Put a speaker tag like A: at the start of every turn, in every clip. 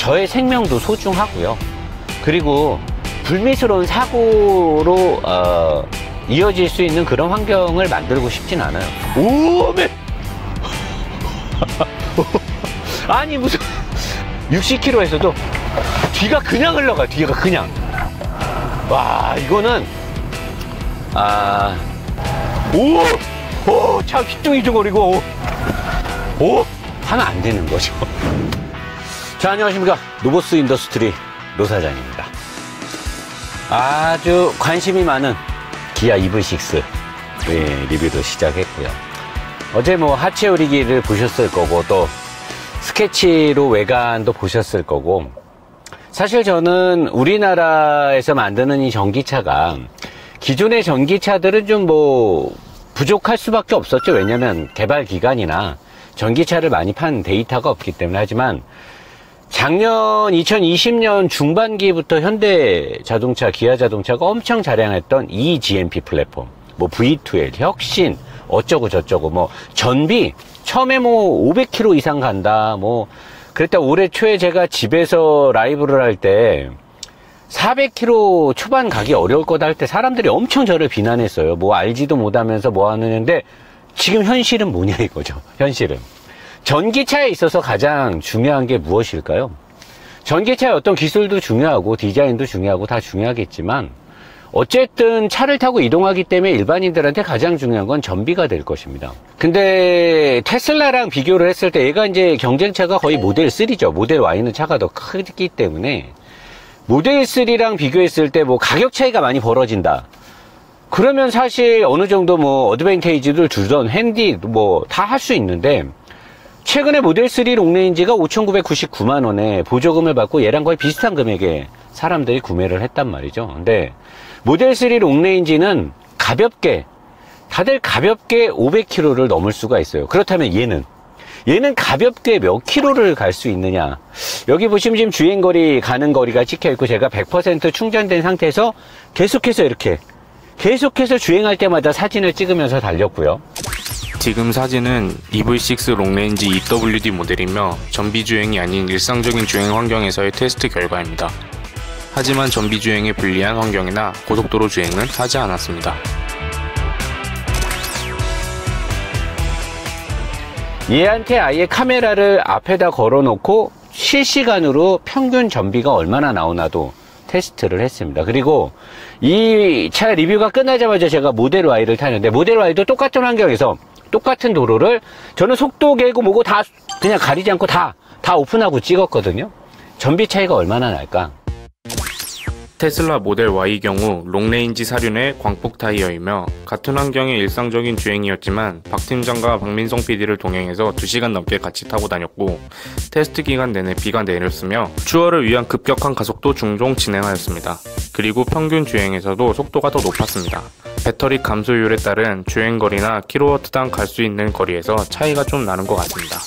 A: 저의 생명도 소중하고요. 그리고 불미스러운 사고로 이어질 수 있는 그런 환경을 만들고 싶진 않아요. 오메! 아니 무슨 60km에서도 뒤가 그냥 흘러가. 뒤가 그냥. 와, 이거는 차 휘뚱휘뚱거리고 하면 안 되는 거죠. 자, 안녕하십니까. 노보스 인더스트리 노사장입니다. 아주 관심이 많은 기아 EV6 리뷰도 시작했고요. 어제 뭐 하체 오리기를 보셨을 거고, 또 스케치로 외관도 보셨을 거고, 사실 저는 우리나라에서 만드는 이 전기차가 기존의 전기차들은 좀 부족할 수밖에 없었죠. 왜냐면 개발 기간이나 전기차를 많이 판 데이터가 없기 때문에. 하지만 작년 2020년 중반기부터 현대자동차, 기아자동차가 엄청 자랑했던 이 GMP 플랫폼, V2L, 혁신, 어쩌고 저쩌고, 전비, 처음에 500km 이상 간다, 그랬다. 올해 초에 제가 집에서 라이브를 할 때 400km 초반 가기 어려울 거다 할 때 사람들이 엄청 저를 비난했어요. 알지도 못하면서 하는데, 지금 현실은 뭐냐 이거죠. 현실은 전기차에 있어서 가장 중요한 게 무엇일까요? 전기차의 어떤 기술도 중요하고 디자인도 중요하고 다 중요하겠지만, 어쨌든 차를 타고 이동하기 때문에 일반인들한테 가장 중요한 건 전비가 될 것입니다. 근데 테슬라랑 비교를 했을 때 얘가 이제 경쟁차가 거의 모델 3죠. 모델 Y는 차가 더 크기 때문에 모델 3랑 비교했을 때 가격 차이가 많이 벌어진다. 그러면 사실 어느 정도 어드밴테이지를 주던 핸디 다 할 수 있는데, 최근에 모델 3 롱레인지가 5,999만 원에 보조금을 받고 얘랑 거의 비슷한 금액에 사람들이 구매를 했단 말이죠. 근데 모델 3 롱레인지는 다들 가볍게 500km를 넘을 수가 있어요. 그렇다면 얘는 가볍게 몇 킬로를 갈 수 있느냐. 여기 보시면 지금 주행거리, 가는 거리가 찍혀있고, 제가 100% 충전된 상태에서 계속해서 주행할 때마다 사진을 찍으면서 달렸고요.
B: 지금 사진은 EV6 롱레인지 EWD 모델이며 전비주행이 아닌 일상적인 주행 환경에서의 테스트 결과입니다. 하지만 전비주행에 불리한 환경이나 고속도로 주행은 하지 않았습니다.
A: 얘한테 아예 카메라를 앞에다 걸어놓고 실시간으로 평균 전비가 얼마나 나오나도 테스트를 했습니다. 그리고 이 차 리뷰가 끝나자마자 제가 모델 Y를 타는데, 모델 Y도 똑같은 환경에서 똑같은 도로를 저는 속도 계고 다 그냥 가리지 않고 다 오픈하고 찍었거든요. 전비 차이가 얼마나 날까?
B: 테슬라 모델 Y의 경우 롱레인지 사륜의 광폭 타이어이며 같은 환경의 일상적인 주행이었지만 박 팀장과 박민성 PD를 동행해서 2시간 넘게 같이 타고 다녔고, 테스트 기간 내내 비가 내렸으며 추월을 위한 급격한 가속도 종종 진행하였습니다. 그리고 평균 주행에서도 속도가 더 높았습니다. 배터리 감소율에 따른 주행거리나 킬로와트당 갈 수 있는 거리에서 차이가 좀 나는 것 같습니다.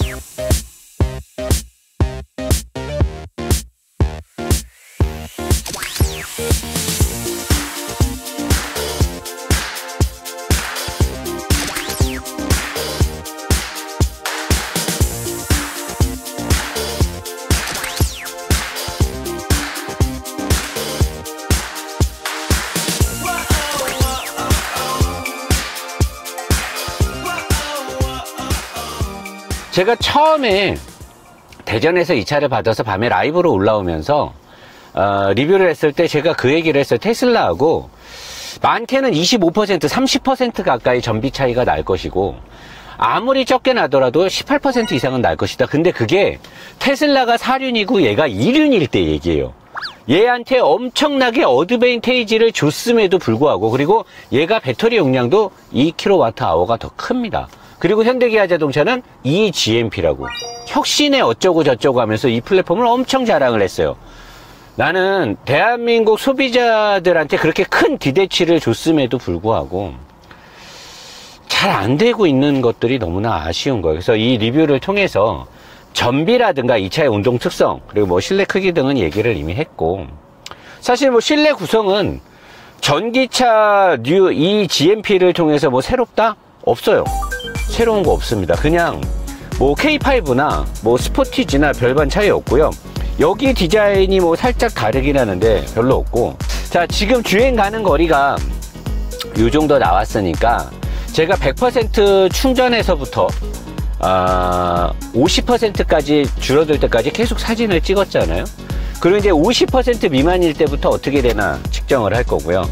A: 제가 처음에 대전에서 이 차를 받아서 밤에 라이브로 올라오면서 리뷰를 했을 때 제가 그 얘기를 했어요. 테슬라하고 많게는 25%, 30% 가까이 전비 차이가 날 것이고, 아무리 적게 나더라도 18% 이상은 날 것이다. 근데 그게 테슬라가 4륜이고 얘가 2륜일 때 얘기예요. 얘한테 엄청나게 어드밴테이지를 줬음에도 불구하고, 그리고 얘가 배터리 용량도 2kWh가 더 큽니다. 그리고 현대기아자동차는 eGMP라고 혁신의 어쩌고 저쩌고 하면서 이 플랫폼을 엄청 자랑을 했어요. 나는 대한민국 소비자들한테 그렇게 큰 기대치를 줬음에도 불구하고 잘 안 되고 있는 것들이 너무나 아쉬운 거예요. 그래서 이 리뷰를 통해서 전비라든가 이 차의 운동 특성, 그리고 실내 크기 등은 얘기를 이미 했고, 사실 실내 구성은 전기차 이 GMP를 통해서 새롭다? 없어요. 새로운 거 없습니다. 그냥 K5나 스포티지나 별반 차이 없고요. 여기 디자인이 뭐 살짝 다르긴 하는데 별로 없고, 자, 지금 주행 가는 거리가 요 정도 나왔으니까 제가 100% 충전해서부터 50%까지 줄어들 때까지 계속 사진을 찍었잖아요. 그리고 이제 50% 미만일 때부터 어떻게 되나 측정을 할 거고요.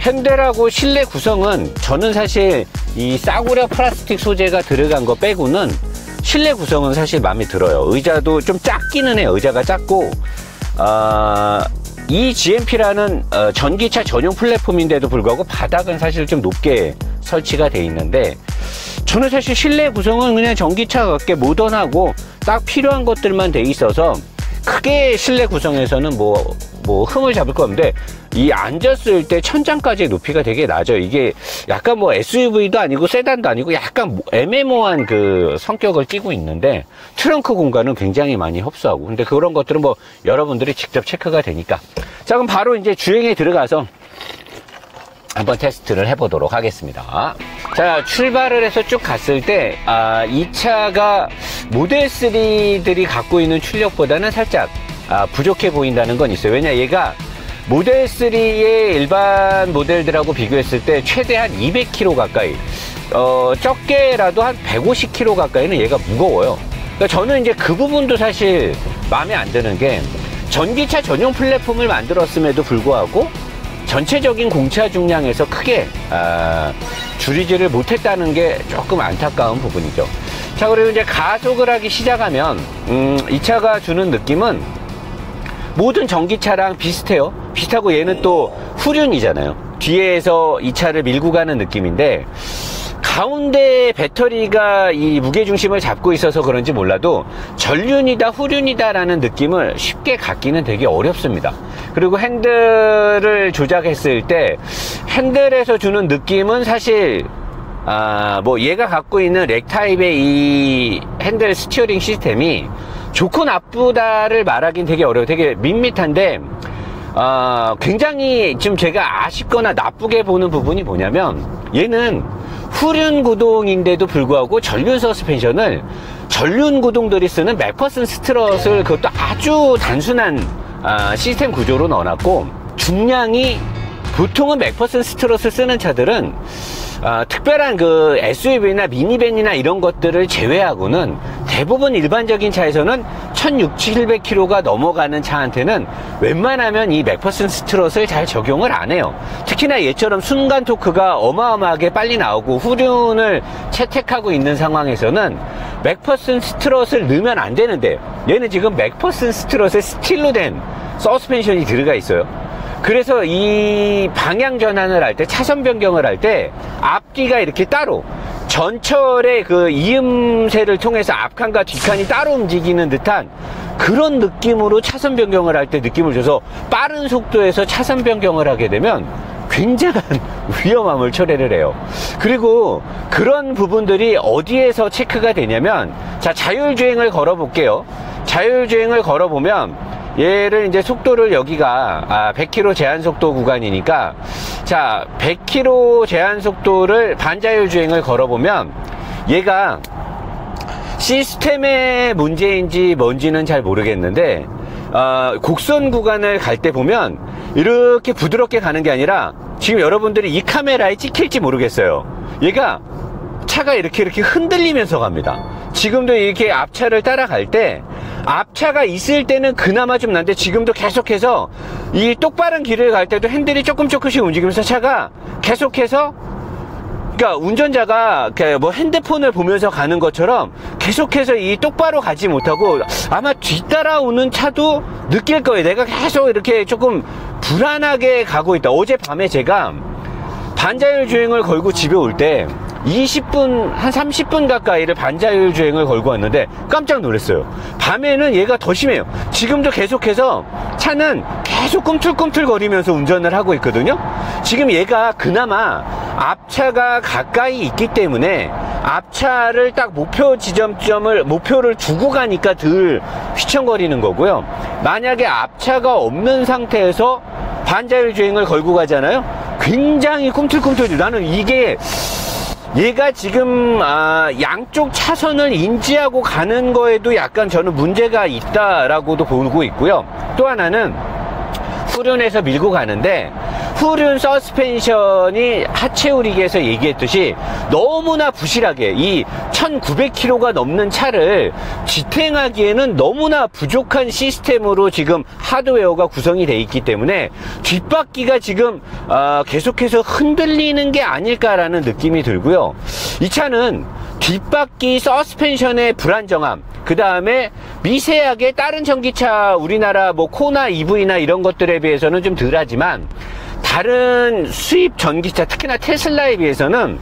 A: 핸들하고 실내 구성은 저는 사실 이 싸구려 플라스틱 소재가 들어간 거 빼고는 실내 구성은 사실 마음에 들어요. 의자도 좀 작기는 해요. 의자가 작고, 이 GMP라는 전기차 전용 플랫폼인데도 불구하고 바닥은 사실 좀 높게 설치가 돼 있는데, 저는 사실 실내 구성은 그냥 전기차 같게 모던하고 딱 필요한 것들만 돼 있어서 크게 실내 구성에서는 뭐 흠을 잡을 거 없는데, 이 앉았을 때 천장까지의 높이가 되게 낮아요. 이게 약간 뭐 SUV도 아니고 세단도 아니고 약간 애매모호한 그 성격을 띠고 있는데, 트렁크 공간은 굉장히 많이 흡수하고, 근데 그런 것들은 뭐 여러분들이 직접 체크가 되니까. 자, 그럼 바로 이제 주행에 들어가서 한번 테스트를 해보도록 하겠습니다. 자, 출발을 해서 쭉 갔을 때, 이 차가 모델3들이 갖고 있는 출력보다는 살짝 부족해 보인다는 건 있어요. 왜냐, 얘가 모델3의 일반 모델들하고 비교했을 때 최대한 200kg 가까이, 적게라도 한 150kg 가까이는 얘가 무거워요. 그러니까 저는 이제 그 부분도 사실 마음에 안 드는 게, 전기차 전용 플랫폼을 만들었음에도 불구하고 전체적인 공차 중량에서 크게 줄이지를 못했다는 게 조금 안타까운 부분이죠. 자, 그리고 이제 가속을 하기 시작하면 이 차가 주는 느낌은 모든 전기차랑 비슷해요. 비슷하고 얘는 또 후륜이잖아요. 뒤에서 이 차를 밀고 가는 느낌인데, 가운데 배터리가 이 무게중심을 잡고 있어서 그런지 몰라도 전륜이다 후륜이다 라는 느낌을 쉽게 갖기는 되게 어렵습니다. 그리고 핸들을 조작했을 때 핸들에서 주는 느낌은 사실 뭐 얘가 갖고 있는 렉 타입의 이 핸들 스티어링 시스템이 좋고 나쁘다를 말하긴 되게 어려워요. 되게 밋밋한데, 굉장히 지금 제가 아쉽거나 나쁘게 보는 부분이 뭐냐면, 얘는 후륜 구동인데도 불구하고 전륜 서스펜션을 전륜 구동들이 쓰는 맥퍼슨 스트럿을, 그것도 아주 단순한 시스템 구조로 넣어놨고, 중량이 보통은 맥퍼슨 스트럿을 쓰는 차들은 특별한 그 SUV나 미니밴이나 이런 것들을 제외하고는 대부분 일반적인 차에서는 1600kg가 넘어가는 차한테는 웬만하면 이 맥퍼슨 스트럿을 잘 적용을 안 해요. 특히나 얘처럼 순간 토크가 어마어마하게 빨리 나오고 후륜을 채택하고 있는 상황에서는 맥퍼슨 스트럿을 넣으면 안 되는데, 얘는 지금 맥퍼슨 스트럿에 스틸로 된 서스펜션이 들어가 있어요. 그래서 이 방향 전환을 할 때, 차선 변경을 할 때 앞뒤가 이렇게 따로, 전철의 그 이음새를 통해서 앞칸과 뒷칸이 따로 움직이는 듯한 그런 느낌으로 차선 변경을 할 때 느낌을 줘서, 빠른 속도에서 차선 변경을 하게 되면 굉장한 위험함을 초래를 해요. 그리고 그런 부분들이 어디에서 체크가 되냐면, 자, 자율주행을 걸어 볼게요. 자율주행을 걸어 보면 얘를 이제 속도를, 여기가 100km 제한속도 구간이니까, 자, 100km 제한속도를 반자율주행을 걸어보면 얘가 시스템의 문제인지 뭔지는 잘 모르겠는데, 곡선 구간을 갈 때 보면 이렇게 부드럽게 가는 게 아니라, 지금 여러분들이 이 카메라에 찍힐지 모르겠어요. 얘가 차가 이렇게 흔들리면서 갑니다. 지금도 이렇게 앞차를 따라갈 때, 앞차가 있을 때는 그나마 좀 난데, 지금도 계속해서 이 똑바른 길을 갈 때도 핸들이 조금씩 움직이면서 차가 계속해서, 그러니까 운전자가 뭐 핸드폰을 보면서 가는 것처럼 계속해서 이 똑바로 가지 못하고, 아마 뒤따라오는 차도 느낄 거예요. 내가 계속 이렇게 조금 불안하게 가고 있다. 어젯밤에 제가 반자율 주행을 걸고 집에 올 때 20분, 한 30분 가까이를 반자율 주행을 걸고 왔는데 깜짝 놀랐어요. 밤에는 얘가 더 심해요. 지금도 계속해서 차는 계속 꿈틀꿈틀 거리면서 운전을 하고 있거든요. 지금 얘가 그나마 앞차가 가까이 있기 때문에 앞차를 딱 목표를 두고 가니까 덜 휘청거리는 거고요. 만약에 앞차가 없는 상태에서 반자율 주행을 걸고 가잖아요. 굉장히 꿈틀꿈틀. 나는 이게 얘가 지금 양쪽 차선을 인지하고 가는 거에도 약간 저는 문제가 있다라고도 보고 있고요. 또 하나는 후륜에서 밀고 가는데 후륜 서스펜션이 하체 우리기에서 얘기했듯이 너무나 부실하게 이 1900km가 넘는 차를 지탱하기에는 너무나 부족한 시스템으로 지금 하드웨어가 구성이 되어 있기 때문에 뒷바퀴가 지금 계속해서 흔들리는 게 아닐까라는 느낌이 들고요. 이 차는 뒷바퀴 서스펜션의 불안정함, 그 다음에 미세하게 다른 전기차 우리나라 뭐 코나 EV나 이런 것들에 비해서는 좀 덜하지만 다른 수입 전기차 특히나 테슬라에 비해서는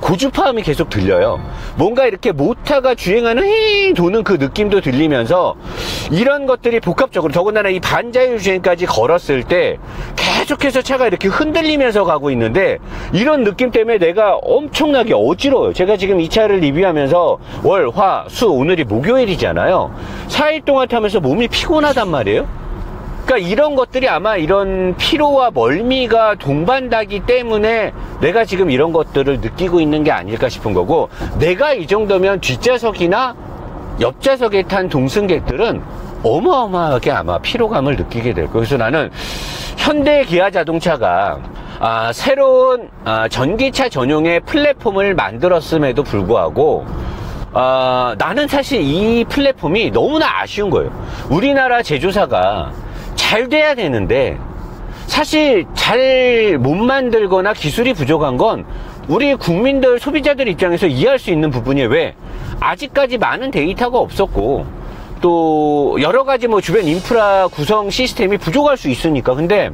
A: 고주파음이 계속 들려요. 뭔가 이렇게 모터가 주행하는 휘 도는 그 느낌도 들리면서 이런 것들이 복합적으로 더군다나 이 반자율 주행까지 걸었을 때 계속해서 차가 이렇게 흔들리면서 가고 있는데 이런 느낌 때문에 내가 엄청나게 어지러워요. 제가 지금 이 차를 리뷰하면서 월, 화, 수, 오늘이 목요일이잖아요. 4일 동안 타면서 몸이 피곤하단 말이에요. 그러니까 이런 것들이 아마 이런 피로와 멀미가 동반되기 때문에 내가 지금 이런 것들을 느끼고 있는 게 아닐까 싶은 거고, 내가 이 정도면 뒷좌석이나 옆좌석에 탄 동승객들은 어마어마하게 아마 피로감을 느끼게 될 거예요. 그래서 나는 현대 기아 자동차가 새로운 전기차 전용의 플랫폼을 만들었음에도 불구하고 나는 사실 이 플랫폼이 너무나 아쉬운 거예요. 우리나라 제조사가 잘 돼야 되는데 사실 잘 못 만들거나 기술이 부족한 건 우리 국민들 소비자들 입장에서 이해할 수 있는 부분이 왜 아직까지 많은 데이터가 없었고 또 여러 가지 뭐 주변 인프라 구성 시스템이 부족할 수 있으니까. 근데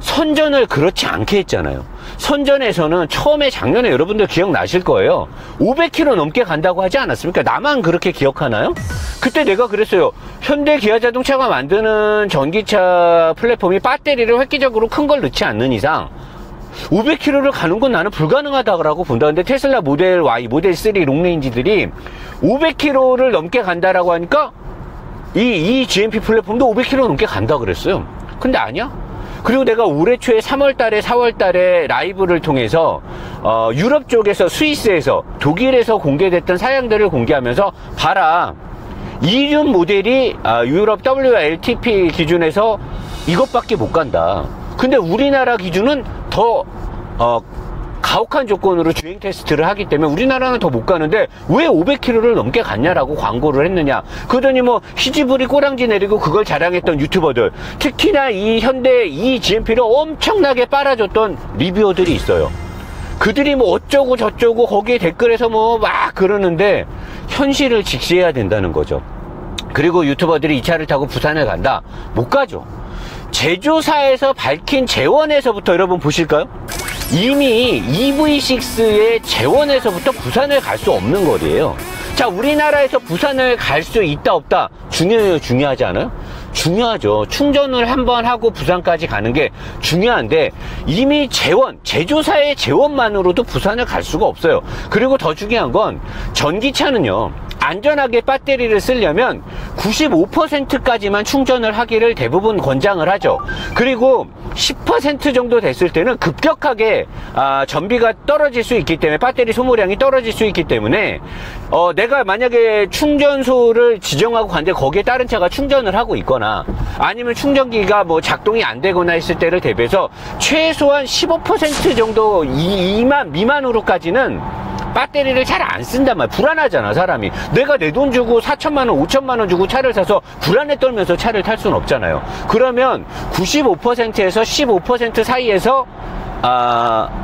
A: 선전을 그렇지 않게 했잖아요. 선전에서는 처음에 작년에 여러분들 기억나실 거예요. 500km 넘게 간다고 하지 않았습니까? 나만 그렇게 기억하나요? 그때 내가 그랬어요. 현대 기아 자동차가 만드는 전기차 플랫폼이 배터리를 획기적으로 큰 걸 넣지 않는 이상 500km를 가는 건 나는 불가능하다고 본다. 근데 테슬라 모델 Y, 모델 3 롱레인지들이 500km를 넘게 간다라고 하니까 이 GMP 플랫폼도 500km 넘게 간다 그랬어요. 근데 아니야? 그리고 내가 올해 초에 3월달에 4월달에 라이브를 통해서 유럽 쪽에서 스위스에서 독일에서 공개됐던 사양들을 공개하면서 봐라, 이륜 모델이 유럽 WLTP 기준에서 이것밖에 못 간다. 근데 우리나라 기준은 더 가혹한 조건으로 주행 테스트를 하기 때문에 우리나라는 더 못 가는데 왜 500km를 넘게 갔냐라고 광고를 했느냐. 그러더니 뭐 희지부리 꼬랑지 내리고 그걸 자랑했던 유튜버들, 특히나 이 현대 이 GMP를 엄청나게 빨아줬던 리뷰어들이 있어요. 그들이 뭐 어쩌고 저쩌고 거기에 댓글에서 뭐 막 그러는데 현실을 직시해야 된다는 거죠. 그리고 유튜버들이 이 차를 타고 부산을 간다? 못 가죠. 제조사에서 밝힌 재원에서부터 여러분 보실까요? 이미 EV6의 재원에서부터 부산을 갈 수 없는 거리예요. 자, 우리나라에서 부산을 갈 수 있다 없다 중요해요? 중요하지 않아요? 중요하죠. 충전을 한번 하고 부산까지 가는 게 중요한데 이미 재원, 제조사의 재원만으로도 부산을 갈 수가 없어요. 그리고 더 중요한 건 전기차는요, 안전하게 배터리를 쓰려면 95%까지만 충전을 하기를 대부분 권장을 하죠. 그리고 10% 정도 됐을 때는 급격하게 전비가 떨어질 수 있기 때문에, 배터리 소모량이 떨어질 수 있기 때문에 내가 만약에 충전소를 지정하고 갔는데 거기에 다른 차가 충전을 하고 있거나 아니면 충전기가 뭐 작동이 안 되거나 했을 때를 대비해서 최소한 15% 정도 미만으로까지는 배터리를 잘 안 쓴단 말이야. 불안하잖아, 사람이. 내가 내 돈 주고 4천만 원, 5천만 원 주고 차를 사서 불안에 떨면서 차를 탈 수는 없잖아요. 그러면 95%에서 15% 사이에서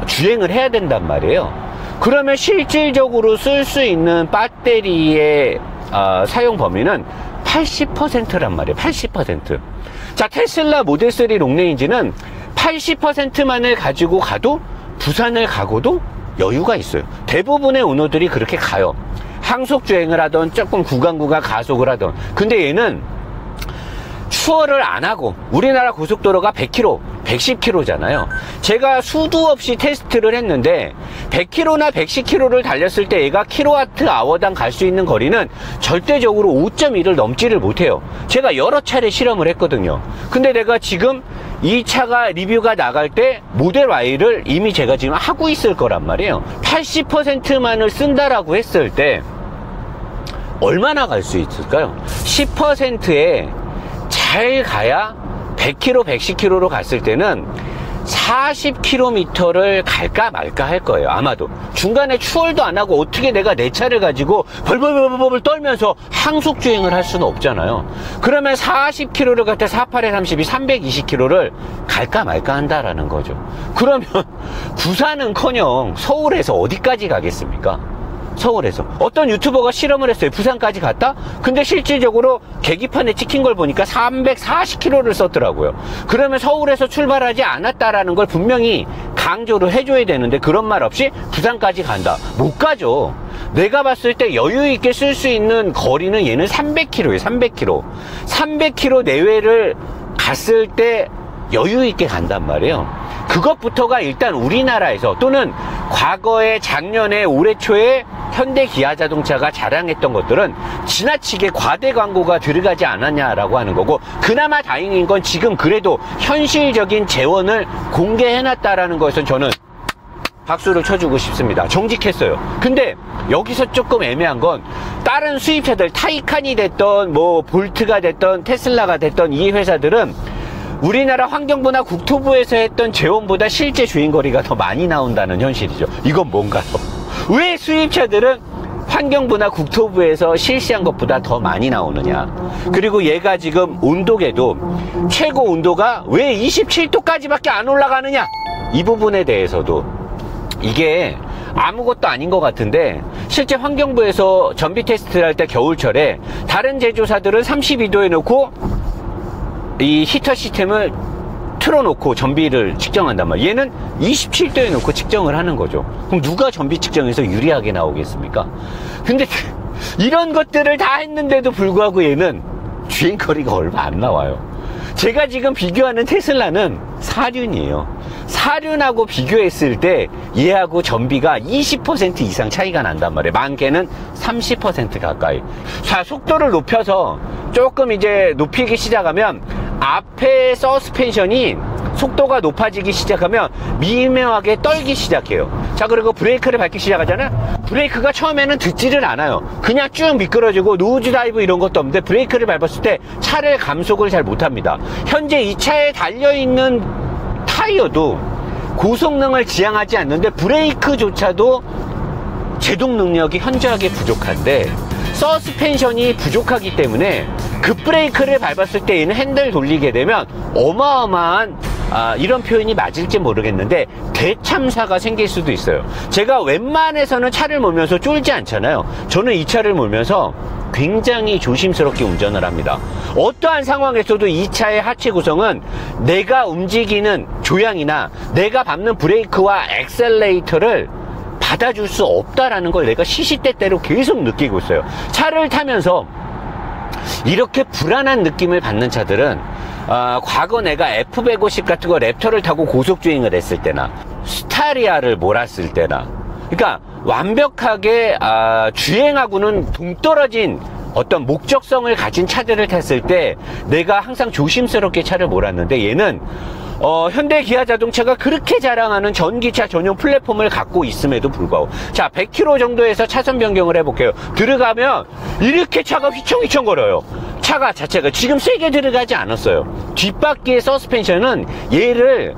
A: 주행을 해야 된단 말이에요. 그러면 실질적으로 쓸 수 있는 배터리의 사용 범위는 80%란 말이에요. 80%. 자, 테슬라 모델 3 롱레인지는 80%만을 가지고 가도 부산을 가고도 여유가 있어요. 대부분의 오너들이 그렇게 가요. 항속 주행을 하던 조금 구간 가속을 하던. 근데 얘는 추월을 안 하고 우리나라 고속도로가 100km, 110km잖아요. 제가 수도 없이 테스트를 했는데 100km나 110km를 달렸을 때 얘가 kWh당 갈 수 있는 거리는 절대적으로 5.1을 넘지를 못해요. 제가 여러 차례 실험을 했거든요. 근데 내가 지금 이 차가 리뷰가 나갈 때 모델 Y를 이미 제가 지금 하고 있을 거란 말이에요. 80%만을 쓴다라고 했을 때 얼마나 갈 수 있을까요? 10%에 잘 가야 100km, 110km로 갔을 때는 40km를 갈까 말까 할 거예요. 아마도 중간에 추월도 안 하고 어떻게 내가 내 차를 가지고 벌벌벌벌 떨면서 항속주행을 할 수는 없잖아요. 그러면 40km를 갈 때 48에 32, 320km를 갈까 말까 한다라는 거죠. 그러면 부산은커녕 서울에서 어디까지 가겠습니까? 서울에서 어떤 유튜버가 실험을 했어요. 부산까지 갔다? 근데 실질적으로 계기판에 찍힌 걸 보니까 340km를 썼더라고요. 그러면 서울에서 출발하지 않았다라는 걸 분명히 강조를 해줘야 되는데 그런 말 없이 부산까지 간다. 못 가죠. 내가 봤을 때 여유 있게 쓸 수 있는 거리는 얘는 300km예요. 300km. 300km 내외를 갔을 때 여유 있게 간단 말이에요. 그것부터가 일단 우리나라에서 또는 과거에 작년에 올해 초에 현대 기아자동차가 자랑했던 것들은 지나치게 과대 광고가 들어가지 않았냐라고 하는 거고, 그나마 다행인 건 지금 그래도 현실적인 재원을 공개해놨다라는 것은 저는 박수를 쳐주고 싶습니다. 정직했어요. 근데 여기서 조금 애매한 건 다른 수입차들 타이칸이 됐던 뭐 볼트가 됐던 테슬라가 됐던 이 회사들은 우리나라 환경부나 국토부에서 했던 재원보다 실제 주행거리가 더 많이 나온다는 현실이죠. 이건 뭔가요? 왜 수입차들은 환경부나 국토부에서 실시한 것보다 더 많이 나오느냐? 그리고 얘가 지금 온도계도 최고 온도가 왜 27도까지밖에 안 올라가느냐? 이 부분에 대해서도 이게 아무것도 아닌 것 같은데, 실제 환경부에서 전비 테스트를 할 때 겨울철에 다른 제조사들은 32도에 놓고 이 히터 시스템을 틀어놓고 전비를 측정한단 말이에요. 얘는 27도에 놓고 측정을 하는 거죠. 그럼 누가 전비 측정에서 유리하게 나오겠습니까? 근데 이런 것들을 다 했는데도 불구하고 얘는 주행거리가 얼마 안 나와요. 제가 지금 비교하는 테슬라는 사륜이에요. 사륜하고 비교했을 때 얘하고 전비가 20% 이상 차이가 난단 말이에요. 많게는 30% 가까이. 자, 속도를 높여서 조금 이제 높이기 시작하면 앞에 서스펜션이 속도가 높아지기 시작하면 미묘하게 떨기 시작해요. 자, 그리고 브레이크를 밟기 시작하잖아요. 브레이크가 처음에는 듣지를 않아요. 그냥 쭉 미끄러지고 노즈 다이브 이런 것도 없는데 브레이크를 밟았을 때 차를 감속을 잘 못합니다. 현재 이 차에 달려있는 타이어도 고성능을 지향하지 않는데 브레이크조차도 제동 능력이 현저하게 부족한데 서스펜션이 부족하기 때문에 급브레이크를 밟았을 때 얘는 핸들 돌리게 되면 어마어마한 이런 표현이 맞을지 모르겠는데 대참사가 생길 수도 있어요. 제가 웬만해서는 차를 몰면서 쫄지 않잖아요. 저는 이 차를 몰면서 굉장히 조심스럽게 운전을 합니다. 어떠한 상황에서도 이 차의 하체 구성은 내가 움직이는 조향이나 내가 밟는 브레이크와 엑셀레이터를 받아줄 수 없다라는 걸 내가 시시때때로 계속 느끼고 있어요. 차를 타면서 이렇게 불안한 느낌을 받는 차들은 과거 내가 F150 같은 거 랩터를 타고 고속주행을 했을 때나 스타리아를 몰았을 때나, 그러니까 완벽하게 주행하고는 동떨어진 어떤 목적성을 가진 차들을 탔을 때 내가 항상 조심스럽게 차를 몰았는데, 얘는 현대 기아 자동차가 그렇게 자랑하는 전기차 전용 플랫폼을 갖고 있음에도 불구하고, 자, 100km 정도에서 차선 변경을 해볼게요. 들어가면 이렇게 차가 휘청휘청 거려요. 차가 자체가 지금 세게 들어가지 않았어요. 뒷바퀴의 서스펜션은 얘를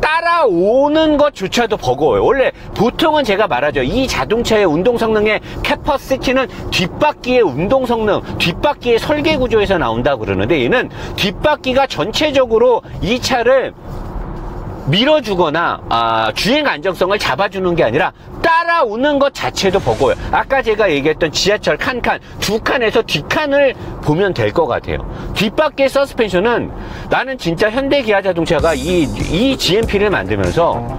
A: 따라오는 것조차도 버거워요. 원래 보통은 제가 말하죠. 이 자동차의 운동 성능의 캐퍼시티는 뒷바퀴의 운동 성능, 뒷바퀴의 설계 구조에서 나온다고 그러는데, 얘는 뒷바퀴가 전체적으로 이 차를 밀어주거나 주행 안정성을 잡아주는 게 아니라 따라오는 것 자체도 버거워요. 아까 제가 얘기했던 지하철 칸칸 두 칸에서 뒷칸을 보면 될 것 같아요. 뒷바퀴의 서스펜션은 나는 진짜 현대 기아 자동차가 이 GMP를 만들면서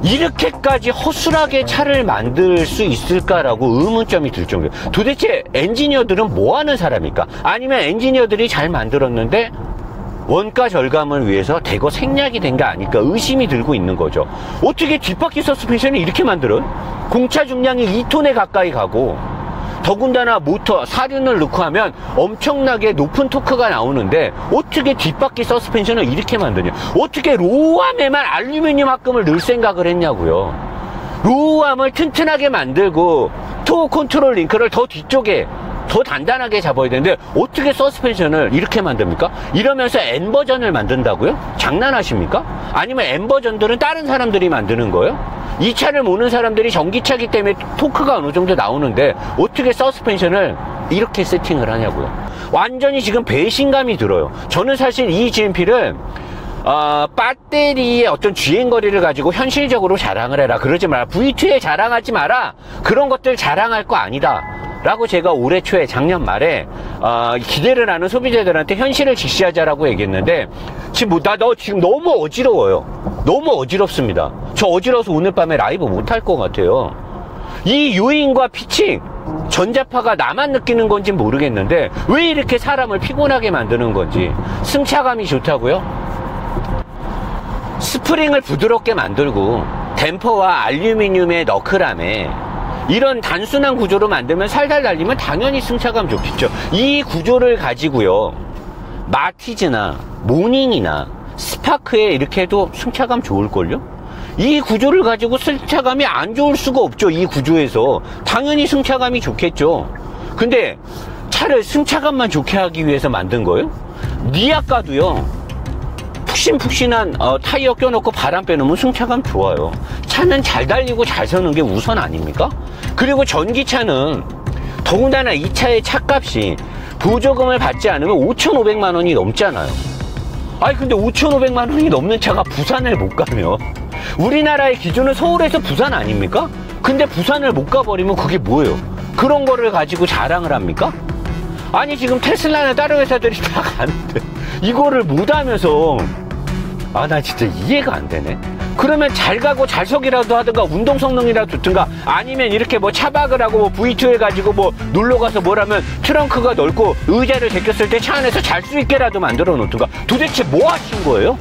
A: 이렇게까지 허술하게 차를 만들 수 있을까라고 의문점이 들 정도예요. 도대체 엔지니어들은 뭐 하는 사람일까? 아니면 엔지니어들이 잘 만들었는데 원가 절감을 위해서 대거 생략이 된 게 아닐까 의심이 들고 있는 거죠. 어떻게 뒷바퀴 서스펜션을 이렇게 만들어? 공차 중량이 2톤에 가까이 가고 더군다나 모터, 사륜을 넣고 하면 엄청나게 높은 토크가 나오는데 어떻게 뒷바퀴 서스펜션을 이렇게 만드냐. 어떻게 로우암에만 알루미늄 합금을 넣을 생각을 했냐고요. 로우암을 튼튼하게 만들고 토어 컨트롤 링크를 더 뒤쪽에 더 단단하게 잡아야 되는데 어떻게 서스펜션을 이렇게 만듭니까? 이러면서 N버전을 만든다고요? 장난하십니까? 아니면 N버전들은 다른 사람들이 만드는 거예요? 이 차를 모는 사람들이 전기차기 때문에 토크가 어느 정도 나오는데 어떻게 서스펜션을 이렇게 세팅을 하냐고요. 완전히 지금 배신감이 들어요. 저는 사실 이 GMP를 배터리의 어떤 주행거리를 가지고 현실적으로 자랑을 해라, 그러지 마라, V2에 자랑하지 마라, 그런 것들 자랑할 거 아니다 라고 제가 올해 초에, 작년 말에 기대를 하는 소비자들한테 현실을 직시하자라고 얘기했는데, 지금 너 지금 너무 어지러워요. 너무 어지럽습니다. 저 어지러워서 오늘 밤에 라이브 못할 것 같아요. 이 요인과 피칭, 전자파가 나만 느끼는 건지 모르겠는데 왜 이렇게 사람을 피곤하게 만드는 건지. 승차감이 좋다고요? 스프링을 부드럽게 만들고 댐퍼와 알루미늄의 너클함에 이런 단순한 구조로 만들면 살살 달리면 당연히 승차감 좋겠죠. 이 구조를 가지고요, 마티즈나 모닝이나 스파크에 이렇게 해도 승차감 좋을걸요? 이 구조를 가지고 승차감이 안 좋을 수가 없죠. 이 구조에서 당연히 승차감이 좋겠죠. 근데 차를 승차감만 좋게 하기 위해서 만든 거예요? 니아까도요, 푹신푹신한 타이어 껴놓고 바람 빼놓으면 승차감 좋아요. 차는 잘 달리고 잘 서는 게 우선 아닙니까? 그리고 전기차는 더군다나 이 차의 차값이 보조금을 받지 않으면 5,500만 원이 넘잖아요. 아니 근데 5,500만 원이 넘는 차가 부산을 못 가면, 우리나라의 기준은 서울에서 부산 아닙니까? 근데 부산을 못 가버리면 그게 뭐예요? 그런 거를 가지고 자랑을 합니까? 아니 지금 테슬라나 다른 회사들이 다 가는데 이거를 못하면서, 나 진짜 이해가 안 되네. 그러면 잘 가고 잘 서기라도 하든가 운동 성능이라도 좋든가, 아니면 이렇게 뭐 차박을 하고 뭐 V2 해가지고 뭐 놀러 가서 뭐라면 트렁크가 넓고 의자를 제꼈을 때 차 안에서 잘 수 있게라도 만들어 놓든가. 도대체 뭐 하신 거예요?